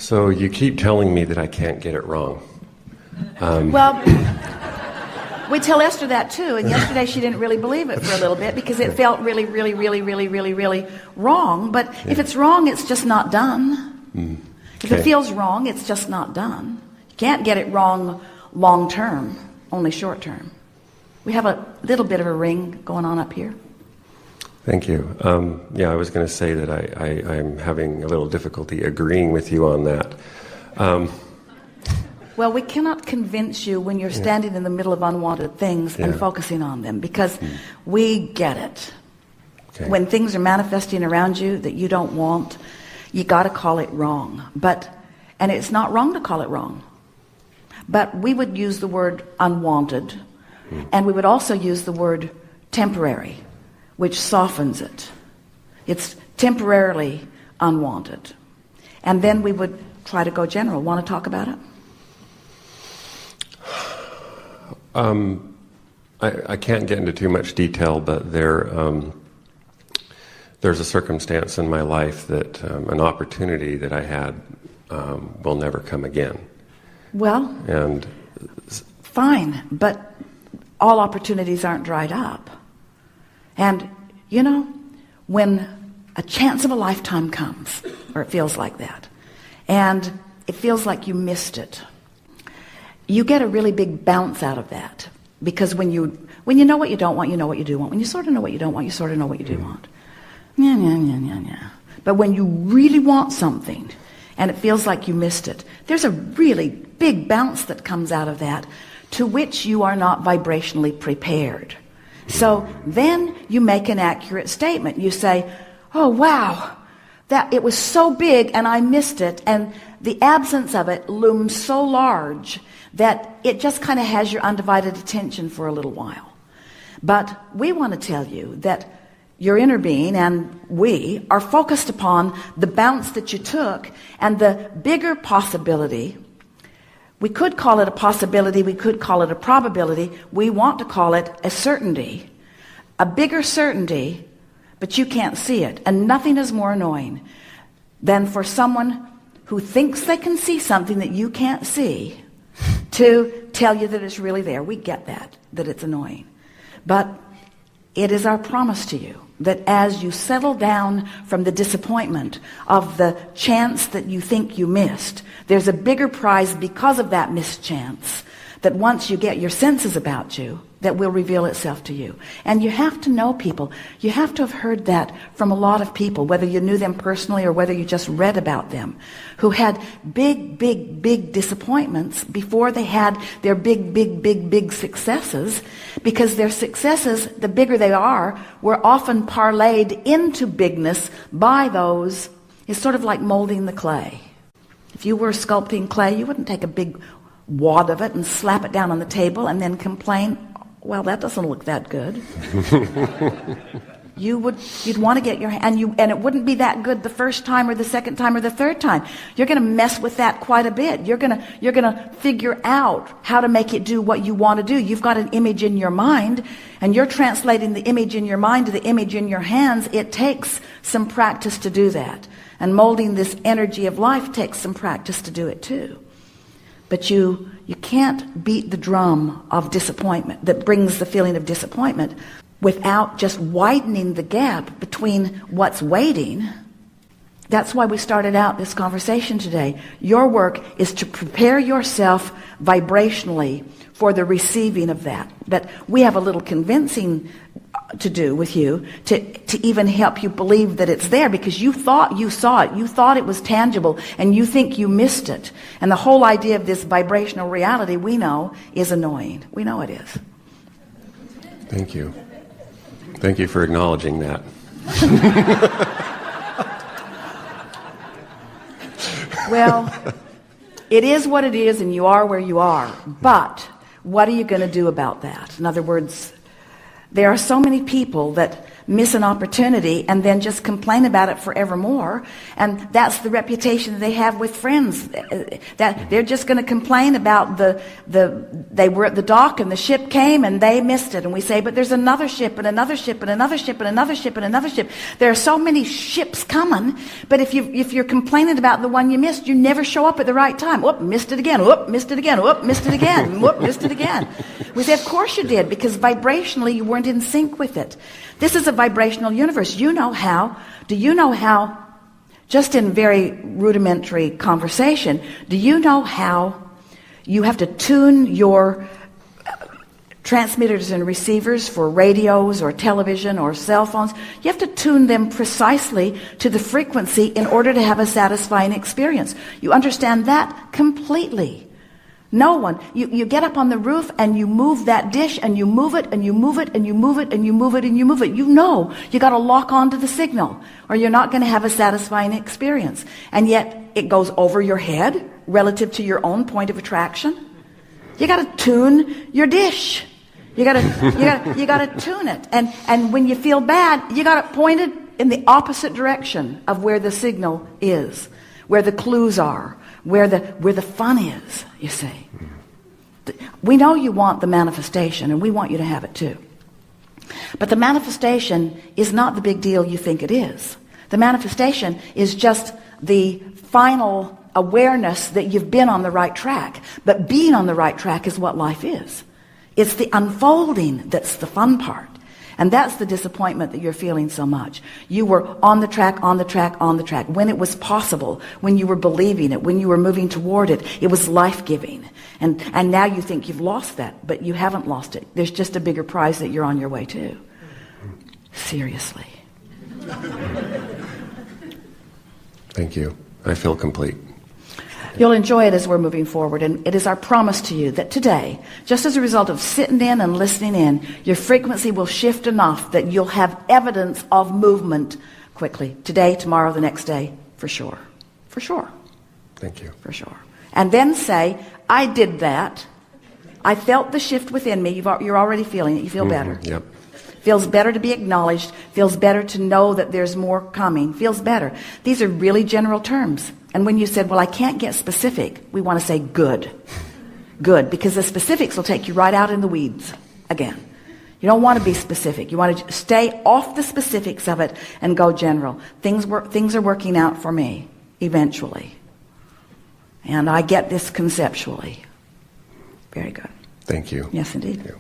So you keep telling me that I can't get it wrong. Well, we tell Esther that too, and yesterday she didn't really believe it for a little bit because it felt really, really, really, really, really, really wrong. But if it's wrong, it's just not done. If it feels wrong, it's just not done. You can't get it wrong long term, only short term. We have a little bit of a ring going on up here. Thank you. I was going to say that I'm having a little difficulty agreeing with you on that. Well, we cannot convince you when you're standing in the middle of unwanted things and focusing on them, because we get it. Okay. When things are manifesting around you that you don't want, you got to call it wrong. And it's not wrong to call it wrong. But we would use the word unwanted, and we would also use the word temporary, which softens it. It's temporarily unwanted. And then we would try to go general. Want to talk about it? I can't get into too much detail, but there's a circumstance in my life that an opportunity that I had will never come again. Well, and fine, but all opportunities aren't dried up. And, when a chance of a lifetime comes, or it feels like that, and it feels like you missed it, you get a really big bounce out of that. Because when you know what you don't want, you know what you do want. When you sort of know what you don't want, you sort of know what you do want. But when you really want something, and it feels like you missed it, there's a really big bounce that comes out of that, to which you are not vibrationally prepared. So then you make an accurate statement. You say, oh wow, that it was so big and I missed it, and the absence of it looms so large that it just kind of has your undivided attention for a little while. But we want to tell you that your inner being and we are focused upon the bounce that you took and the bigger possibility. We could call it a possibility, we could call it a probability, we want to call it a certainty. A bigger certainty, but you can't see it. And nothing is more annoying than for someone who thinks they can see something that you can't see to tell you that it's really there. We get that it's annoying. But it is our promise to you that as you settle down from the disappointment of the chance that you think you missed, there's a bigger prize because of that missed chance, that once you get your senses about you, that will reveal itself to you. And you have to know people. You have to have heard that from a lot of people, whether you knew them personally or whether you just read about them, who had big, big, big disappointments before they had their big, big, big, big successes, because their successes, the bigger they are, were often parlayed into bigness by those. It's sort of like molding the clay. If you were sculpting clay, you wouldn't take a big wad of it and slap it down on the table and then complain, well, that doesn't look that good. You'd want to get your hand, and it wouldn't be that good the first time or the second time or the third time. You're going to mess with that quite a bit. You're going to figure out how to make it do what you want to do. You've got an image in your mind, and you're translating the image in your mind to the image in your hands. It takes some practice to do that. And molding this energy of life takes some practice to do it too. But you can't beat the drum of disappointment that brings the feeling of disappointment without just widening the gap between what's waiting. That's why we started out this conversation today. Your work is to prepare yourself vibrationally for the receiving of that. But we have a little convincing to do with you to even help you believe that it's there, because you thought you saw it, you thought it was tangible, and you think you missed it. And the whole idea of this vibrational reality, we know, is annoying. We know it is. Thank you. Thank you for acknowledging that. Well, it is what it is, and you are where you are. But what are you going to do about that? In other words, there are so many people that miss an opportunity and then just complain about it forevermore. And that's the reputation they have with friends, that they're just going to complain about they were at the dock and the ship came and they missed it. And we say, but there's another ship and another ship and another ship and another ship and another ship. There are so many ships coming, but if you're complaining about the one you missed, you never show up at the right time. Whoop, missed it again. Whoop, missed it again. Whoop, missed it again. Whoop, missed it again. We say, of course you did, because vibrationally you weren't in sync with it. This is a vibrational universe. Do you know how, just in very rudimentary conversation, do you know how you have to tune your transmitters and receivers for radios or television or cell phones? You have to tune them precisely to the frequency in order to have a satisfying experience. You understand that completely. No one. You get up on the roof and you move that dish and you move it and you move it and you move it and you move it and you move it. You know you got to lock onto the signal or you're not going to have a satisfying experience. And yet it goes over your head relative to your own point of attraction. You got to tune your dish. You got to tune it. And when you feel bad, you got to point it in the opposite direction of where the signal is, where the clues are, where the fun is, you see. We know you want the manifestation, and we want you to have it too. But the manifestation is not the big deal you think it is. The manifestation is just the final awareness that you've been on the right track. But being on the right track is what life is. It's the unfolding that's the fun part. And that's the disappointment that you're feeling so much. You were on the track, on the track, on the track. When it was possible, when you were believing it, when you were moving toward it, it was life-giving. And now you think you've lost that, but you haven't lost it. There's just a bigger prize that you're on your way to. Seriously. Thank you. I feel complete. You'll enjoy it as we're moving forward, and it is our promise to you that today, just as a result of sitting in and listening in, your frequency will shift enough that you'll have evidence of movement quickly. Today, tomorrow, the next day, for sure. For sure. Thank you. For sure. And then say, I did that. I felt the shift within me. You're already feeling it. You feel better. Yep. Feels better to be acknowledged. Feels better to know that there's more coming. Feels better. These are really general terms. And when you said, well, I can't get specific, we want to say good. Good, because the specifics will take you right out in the weeds again. You don't want to be specific. You want to stay off the specifics of it and go general. Things are working out for me, eventually. And I get this conceptually. Very good. Thank you. Yes, indeed. Thank you.